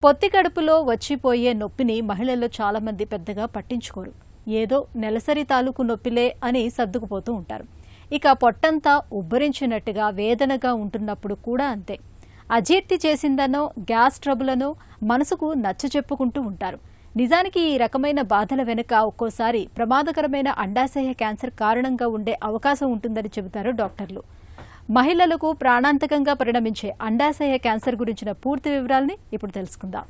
పొత్తి కడుపులో వచ్చిపోయే నొప్పిని మహిళల్లో చాలా మంది పెద్దగా పట్టించుకోరు. ఏదో నెలసరి తాలూకు నొప్పిలే అని సర్దుకుపోతూ ఉంటారు. ఇక పొట్టంతా ఉబ్బరించినట్టుగా వేదనగా ఉంటున్నప్పుడు కూడా అంతే. అజీర్తి చేసిందనో గ్యాస్ ట్రబులనో మనసుకు నచ్చ చెప్పుకుంటూ ఉంటారు. నిజానికి ఈ రకమైన బాధల వెనుక ఒక్కోసారి ప్రమాదకరమైన అండాశయ క్యాన్సర్ కారణంగా ఉండే అవకాశం ఉంటుందని చెబుతారు డాక్టర్లు. మహిళలకు ప్రాణాంతకంగా పరిణమించే అండాశయ క్యాన్సర్ గురించిన పూర్తి వివరాల్ని ఇప్పుడు తెలుసుకుందాం.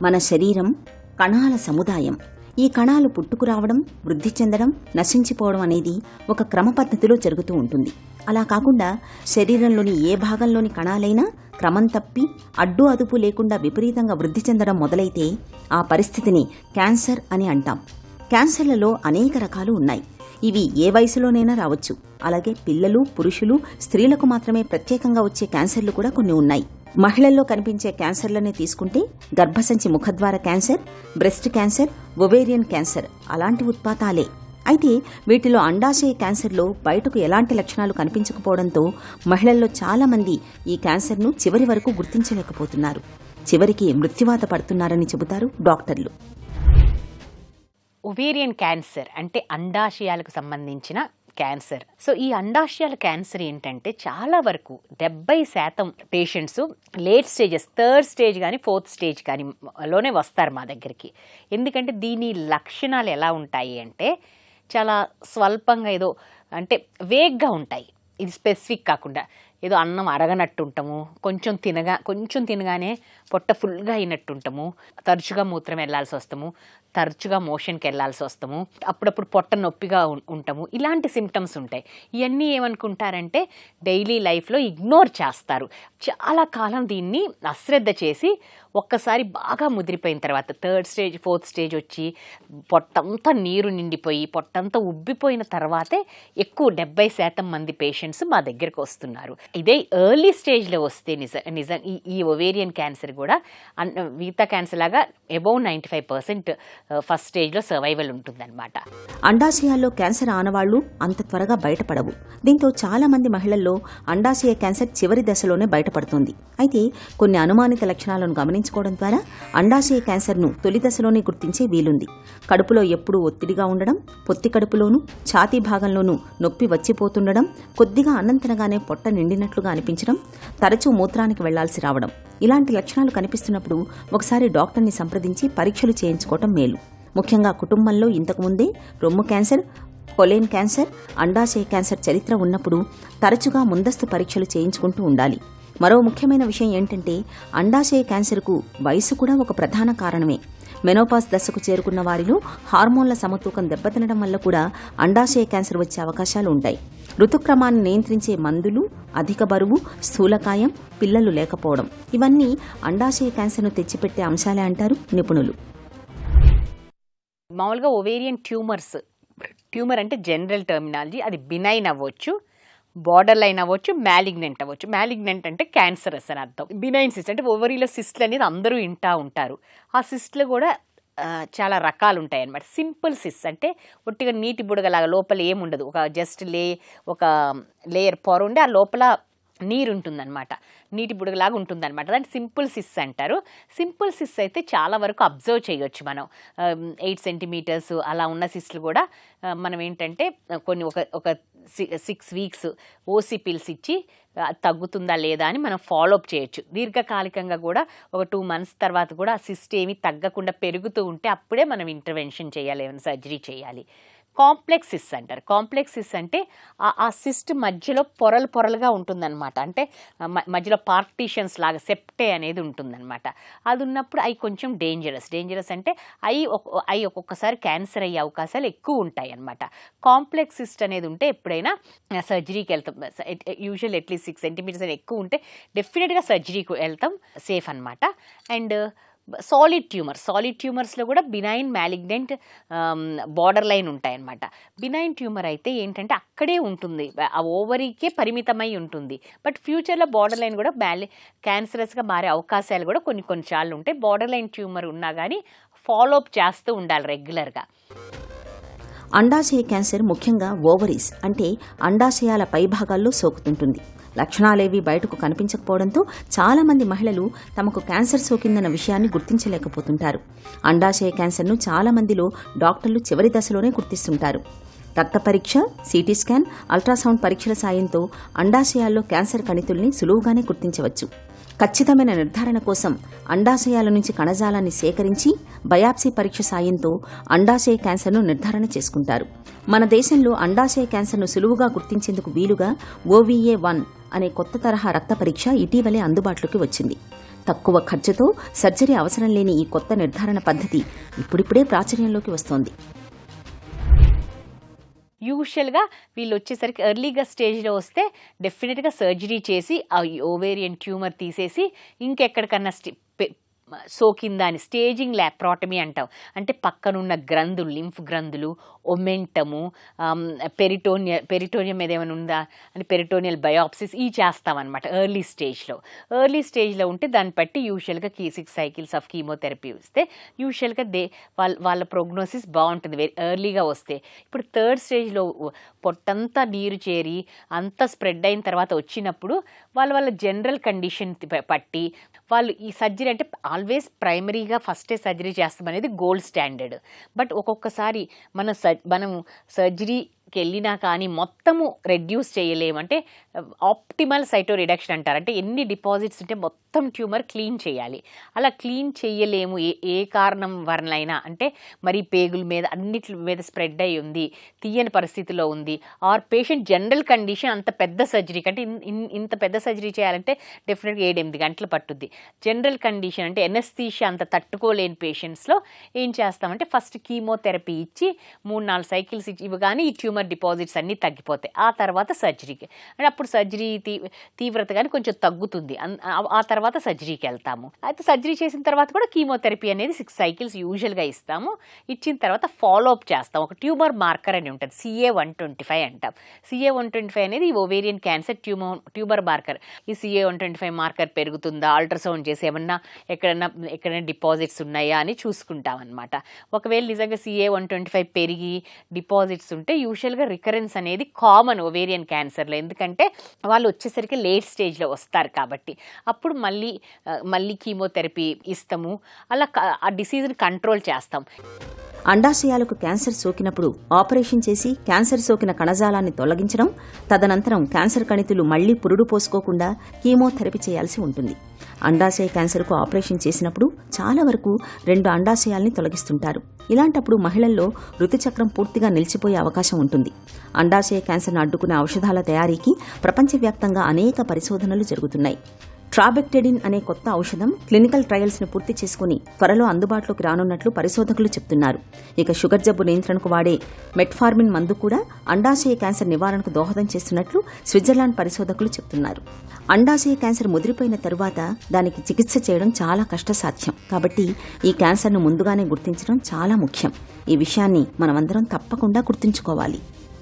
మన శరీరం కణాల సముదాయం. ఈ కణాలు పుట్టుకురావడం, వృద్ధి చెందడం, నశించిపోవడం అనేది ఒక క్రమ పద్ధతిలో జరుగుతూ ఉంటుంది. అలా కాకుండా శరీరంలోని ఏ భాగంలోని కణాలైనా క్రమం తప్పి అడ్డు అదుపు లేకుండా విపరీతంగా వృద్ధి చెందడం మొదలైతే ఆ పరిస్థితిని క్యాన్సర్ అని అంటాం. క్యాన్సర్లలో అనేక రకాలు ఉన్నాయి. ఇవి ఏ వయసులోనైనా రావచ్చు. అలాగే పిల్లలు, పురుషులు, స్త్రీలకు మాత్రమే ప్రత్యేకంగా వచ్చే క్యాన్సర్లు కూడా కొన్ని ఉన్నాయి. మహిళల్లో కనిపించే క్యాన్సర్లనే తీసుకుంటే గర్భసంచి ముఖద్వార cancer, breast cancer, ovarian cancer అలాంటి ఉత్పాతాలే. అయితే వీటిలో అండాశయ క్యాన్సర్లో బయటకు ఎలాంటి లక్షణాలు కనిపించకపోవడంతో మహిళల్లో చాలామంది ఈ క్యాన్సర్ను చివరి వరకు గుర్తించలేకపోతున్నారు. చివరికి మృత్యువాత పడుతున్నారని చెబుతారు డాక్టర్లు. ఒవేరియన్ క్యాన్సర్ అంటే అండాశయాలకు సంబంధించిన క్యాన్సర్. సో ఈ అండాశయాల క్యాన్సర్ ఏంటంటే చాలా వరకు 70% patients late stages, 3rd stage కానీ 4th స్టేజ్ కానీ లోనే వస్తారు మా దగ్గరికి. ఎందుకంటే దీని లక్షణాలు ఎలా ఉంటాయి అంటే చాలా స్వల్పంగా ఏదో అంటే వేగ్గా ఉంటాయి. ఇది స్పెసిఫిక్ కాకుండా ఏదో అన్నం అరగనట్టు ఉంటాము, కొంచెం తినగానే పొట్ట ఫుల్గా అయినట్టు ఉంటాము, తరచుగా మూత్రం వెళ్ళాల్సి వస్తాము, తరచుగా మోషన్కి వెళ్ళాల్సి వస్తాము, అప్పుడప్పుడు పొట్ట నొప్పిగా ఉంటాము. ఇలాంటి సిమ్టమ్స్ ఉంటాయి. ఇవన్నీ ఏమనుకుంటారంటే డైలీ లైఫ్లో ఇగ్నోర్ చేస్తారు. చాలా కాలం దీన్ని అశ్రద్ధ చేసి ఒక్కసారి బాగా ముదిరిపోయిన తర్వాత 3rd స్టేజ్ 4th స్టేజ్ వచ్చి పొట్టంతా నీరు నిండిపోయి పొట్టంతా ఉబ్బిపోయిన తర్వాతే ఎక్కువ 70% మంది పేషెంట్స్ మా దగ్గరకు వస్తున్నారు. ఇదే ఎర్లీ స్టేజ్లో వస్తే నిజం ఈ ఒవేరియన్ క్యాన్సర్ కూడా మిగతా క్యాన్సర్ లాగా అబౌవ్ 95% ఫస్ట్ స్టేజ్లో సర్వైవల్ ఉంటుందన్నమాట. అండాశయాల్లో క్యాన్సర్ ఆనవాళ్లు అంత త్వరగా బయటపడవు. దీంతో చాలా మంది మహిళల్లో అండాశయ క్యాన్సర్ చివరి దశలోనే బయటపడుతుంది. అయితే కొన్ని అనుమానిత లక్షణాలను గమనించుకోవడం ద్వారా అండాశయ క్యాన్సర్ను తొలి దశలోనే గుర్తించే వీలుంది. కడుపులో ఎప్పుడూ ఒత్తిడిగా ఉండడం, పొత్తి కడుపులోనూ ఛాతీ భాగంలోనూ నొప్పి వచ్చిపోతుండడం, కొద్దిగా అన్నం తినగానే పొట్ట నిండినట్లుగా అనిపించడం, తరచూ మూత్రానికి వెళ్లాల్సి రావడం, ఇలాంటి లక్షణాలు కనిపిస్తున్నప్పుడు ఒకసారి డాక్టర్ని సంప్రదించి పరీక్షలు చేయించుకోవటం మేలు. ముఖ్యంగా కుటుంబంలో ఇంతకుముందే రొమ్ము క్యాన్సర్, కొలెన్ క్యాన్సర్, అండాశయ క్యాన్సర్ చరిత్ర ఉన్నప్పుడు తరచుగా ముందస్తు పరీక్షలు చేయించుకుంటూ ఉండాలి. మరో ముఖ్యమైన విషయం ఏంటంటే అండాశయ క్యాన్సర్కు వయసు కూడా ఒక ప్రధాన కారణమే. మెనోపాజ్ దశకు చేరుకున్న వారిలో హార్మోన్ల సమతూకం దెబ్బతినడం వల్ల కూడా అండాశయ క్యాన్సర్ వచ్చే అవకాశాలు ఉంటాయి. ఋతుక్రమాన్ని నియంత్రించే మందులు, అధిక బరువు, స్థూలకాయం, పిల్లలు లేకపోవడం ఇవన్నీ అండాశయ క్యాన్సర్ను తెచ్చిపెట్టే అంశాలే అంటారు నిపుణులు. మామూలుగా ఒవేరియన్ ట్యూమర్ అంటే జనరల్ టర్మినాలజీ, అది బినైన్ అవ్వచ్చు, బార్డర్ లైన్ అవ్వచ్చు, మ్యాలిగ్నెంట్ అవ్వచ్చు. మ్యాలిగ్నెంట్ అంటే క్యాన్సరస్ అని అర్థం. బినైన్ సిస్ట్ అంటే ఓవరీలో సిస్ట్లు అనేది అందరూ వింటూ ఉంటారు. ఆ సిస్ట్లు కూడా చాలా రకాలు ఉంటాయి అన్నమాట. సింపుల్ సిస్ అంటే ఒట్టిగా నీటి బుడగలాగా లోపల ఏముండదు, ఒక లేయర్ పొర ఉండి ఆ లోపల నీరు ఉంటుందన్నమాట, నీటి బుడగలాగా ఉంటుందన్నమాట. దాన్ని సింపుల్ సిస్ అంటారు. సింపుల్ సిస్ అయితే చాలా వరకు అబ్జర్వ్ చేయొచ్చు మనం. 8 సెంటీమీటర్స్ అలా ఉన్న సిస్లు కూడా మనం ఏంటంటే కొన్ని ఒక 6 వీక్స్ ఓసీ పిల్స్ ఇచ్చి తగ్గుతుందా లేదా అని మనం ఫాలోఅప్ చేయొచ్చు. దీర్ఘకాలికంగా కూడా ఒక 2 months తర్వాత కూడా ఆ సిస్ట్ ఏమీ తగ్గకుండా పెరుగుతూ ఉంటే అప్పుడే మనం ఇంటర్వెన్షన్ చేయాలి, ఏమైనా సర్జరీ చేయాలి. కాంప్లెక్స్ సిస్ అంటారు. కాంప్లెక్స్ సిస్ అంటే ఆ సిస్ట్ మధ్యలో పొరలుగా ఉంటుందన్నమాట. అంటే మధ్యలో పార్టీషన్స్ లాగా సెప్టే అనేది ఉంటుందన్నమాట. అది ఉన్నప్పుడు అవి కొంచెం డేంజరస్ అంటే అవి ఒక్కొక్కసారి క్యాన్సర్ అయ్యే అవకాశాలు ఎక్కువ ఉంటాయి అన్నమాట. కాంప్లెక్స్ సిస్ట్ అనేది ఉంటే ఎప్పుడైనా సర్జరీకి వెళ్తాం. యూజువల్ అట్లీస్ట్ 6 సెంటీమీటర్స్ అని ఎక్కువ ఉంటే డెఫినెట్గా సర్జరీకి వెళ్తాం, సేఫ్ అనమాట. అండ్ సాలిడ్ ట్యూమర్స్లో కూడా బినైన్, మ్యాలిగ్నెంట్, బార్డర్ లైన్ ఉంటాయన్నమాట. బినైన్ ట్యూమర్ అయితే ఏంటంటే అక్కడే ఉంటుంది, ఆ ఓవరీకే పరిమితమై ఉంటుంది. బట్ ఫ్యూచర్లో బార్డర్ లైన్ కూడా క్యాన్సరస్గా మారే అవకాశాలు కూడా కొన్నిసార్లు ఉంటాయి. బార్డర్ లైన్ ట్యూమర్ ఉన్నా కానీ ఫాలో అప్ చేస్తూ ఉండాలి రెగ్యులర్గా. అండాశయ క్యాన్సర్ ముఖ్యంగా ఓవరీస్ అంటే అండాశయాల పైభాగాల్లో సోకుతుంటుంది. లక్షణాలేవీ బయటకు కనిపించకపోవడంతో చాలామంది మహిళలు తమకు క్యాన్సర్ సోకిందన్న విషయాన్ని గుర్తించలేకపోతుంటారు. అండాశయ క్యాన్సర్ను చాలామందిలో డాక్టర్లు చివరి దశలోనే గుర్తిస్తుంటారు. రక్త పరీక్ష, సిటీ స్కాన్, అల్ట్రాసౌండ్ పరీక్షల సాయంతో అండాశయాల్లో క్యాన్సర్ కణితుల్ని సులువుగానే గుర్తించవచ్చు. ఖచ్చితమైన నిర్ధారణ కోసం అండాశయాల నుంచి కణజాలాన్ని సేకరించి బయాప్సీ పరీక్ష సాయంతో అండాశయ క్యాన్సర్ను నిర్ధారణ చేసుకుంటారు. మన దేశంలో అండాశయ క్యాన్సర్ను సులువుగా గుర్తించేందుకు వీలుగా OVA1 అనే కొత్త తరహా రక్త పరీక్ష ఇటీవలే అందుబాటులోకి వచ్చింది. తక్కువ ఖర్చుతో సర్జరీ అవసరం లేని ఈ కొత్త నిర్ధారణ పద్ధతి ఇప్పుడిప్పుడే ప్రాచుర్యంలోకి వస్తోంది. యూజువల్గా వీళ్ళు వచ్చేసరికి ఎర్లీగా స్టేజ్లో వస్తే డెఫినెట్గా సర్జరీ చేసి ఆ ఓవేరియన్ ట్యూమర్ తీసేసి ఇంకెక్కడికన్నా సోకిందా అని స్టేజింగ్ లాప్రాటమీ అంటాం. అంటే పక్కనున్న గ్రంథులు, లింఫ్ గ్రంథులు, ఒమెంటము, పెరిటోనియం మీద ఏమైనా ఉందా అని పెరిటోనియల్ బయాప్సిస్ ఇవి చేస్తామన్నమాట ఎర్లీ స్టేజ్లో ఉంటే దాన్ని బట్టి యూజువల్గా 6 cycles ఆఫ్ కీమోథెరపీ ఇస్తే యూజువల్గా వాళ్ళ ప్రోగ్నోసిస్ బాగుంటుంది ఎర్లీగా వస్తే. ఇప్పుడు 3rd స్టేజ్లో పొట్టంతా నీరు చేరి అంతా స్ప్రెడ్ అయిన తర్వాత వచ్చినప్పుడు వాళ్ళ జనరల్ కండిషన్ పట్టి వాళ్ళు ఈ సర్జరీ అంటే ఆల్వేస్ ప్రైమరీగా ఫస్టే సర్జరీ చేస్తాం అనేది గోల్డ్ స్టాండర్డ్. బట్ ఒక్కొక్కసారి మనం సర్జరీకి వెళ్ళినా కానీ మొత్తము రెడ్యూస్ చేయలేమంటే ఆప్టిమల్ సైటో రిడక్షన్ అంటారు. అంటే ఎన్ని డిపాజిట్స్ ఉంటే మొత్తం ట్యూమర్ క్లీన్ చేయాలి. అలా క్లీన్ చేయలేము ఏ కారణం వలనైనా, అంటే మరి పేగుల మీద అన్నిటి మీద స్ప్రెడ్ అయి ఉంది, తీయని పరిస్థితిలో ఉంది, ఆర్ పేషెంట్ జనరల్ కండిషన్ అంత పెద్ద సర్జరీకి అంటే ఇంత పెద్ద సర్జరీ చేయాలంటే డెఫినెట్గా 7-8 గంటలు పట్టుద్ది. జనరల్ కండిషన్ అంటే ఎనస్థీషియా అంత తట్టుకోలేని పేషెంట్స్లో ఏం చేస్తామంటే ఫస్ట్ కీమోథెరపీ ఇచ్చి 3-4 cycles ఇవ్వగానే ఈ ట్యూమర్ డిపాజిట్స్ అన్నీ తగ్గిపోతాయి. ఆ తర్వాత సర్జరీకి అంటే అప్పుడు సర్జరీ తీవ్రత కానీ కొంచెం తగ్గుతుంది. ఆ తర్వాత సర్జరీకి వెళ్తాము. అయితే సర్జరీ చేసిన తర్వాత కూడా కీమోథెరపీ అనేది 6 cycles యూజువల్గా ఇస్తాము. ఇచ్చిన తర్వాత ఫాలో అప్ చేస్తాం. ఒక ట్యూమర్ మార్కర్ అని ఉంటుంది, CA-125 అంటాం. CA-125 అనేది ఓవేరియన్ క్యాన్సర్ ట్యూమర్ మార్కర్. ఈ CA-125 మార్కర్ పెరుగుతుందా, అల్ట్రాసౌండ్ చేసి ఏమన్నా ఎక్కడైనా డిపాజిట్స్ ఉన్నాయా అని చూసుకుంటాం అనమాట. ఒకవేళ నిజంగా CA-125 పెరిగి డిపాజిట్స్ ఉంటే యూజువల్గా రికరెన్స్ అనేది కామన్ ఓవేరియన్ క్యాన్సర్లో. ఎందుకంటే వాళ్ళు వచ్చేసరికి లేట్ స్టేజ్లో వస్తారు కాబట్టి అప్పుడు మళ్ళీ కీమోథెరపీ ఇస్తాము. అలా ఆ డిసీజ్ని కంట్రోల్ చేస్తాం. అండాశయాలకు క్యాన్సర్ సోకినప్పుడు ఆపరేషన్ చేసి క్యాన్సర్ సోకిన కణజాలాన్ని తొలగించడం, తదనంతరం క్యాన్సర్ కణితులు మళ్లీ పురుడు పోసుకోకుండా కీమోథెరపీ చేయాల్సి ఉంటుంది. అండాశయ క్యాన్సర్కు ఆపరేషన్ చేసినప్పుడు చాలా వరకు 2 అండాశయాల్ని తొలగిస్తుంటారు. ఇలాంటప్పుడు మహిళల్లో ఋతుచక్రం పూర్తిగా నిలిచిపోయే అవకాశం ఉంటుంది. అండాశయ క్యాన్సర్ను అడ్డుకునే ఔషధాల తయారీకి ప్రపంచవ్యాప్తంగా అనేక పరిశోధనలు జరుగుతున్నాయి. ట్రాబెక్టెడిన్ అనే కొత్త ఔషధం క్లినికల్ ట్రయల్స్ను పూర్తి చేసుకుని త్వరలో అందుబాటులోకి రానున్నట్లు పరిశోధకులు చెప్తున్నారు. ఇక షుగర్ జబ్బు నియంత్రణకు వాడే మెట్ఫార్మిన్ మందు కూడా అండాశయ క్యాన్సర్ నివారణకు దోహదం చేస్తున్నట్లు స్విట్జర్లాండ్ పరిశోధకులు చెప్తున్నారు. అండాశయ క్యాన్సర్ ముదిరిపోయిన తరువాత దానికి చికిత్స చేయడం చాలా కష్టసాధ్యం. కాబట్టి ఈ క్యాన్సర్ను ముందుగానే గుర్తించడం చాలా ముఖ్యం. ఈ విషయాన్ని మనమందరం తప్పకుండా గుర్తుంచుకోవాలి.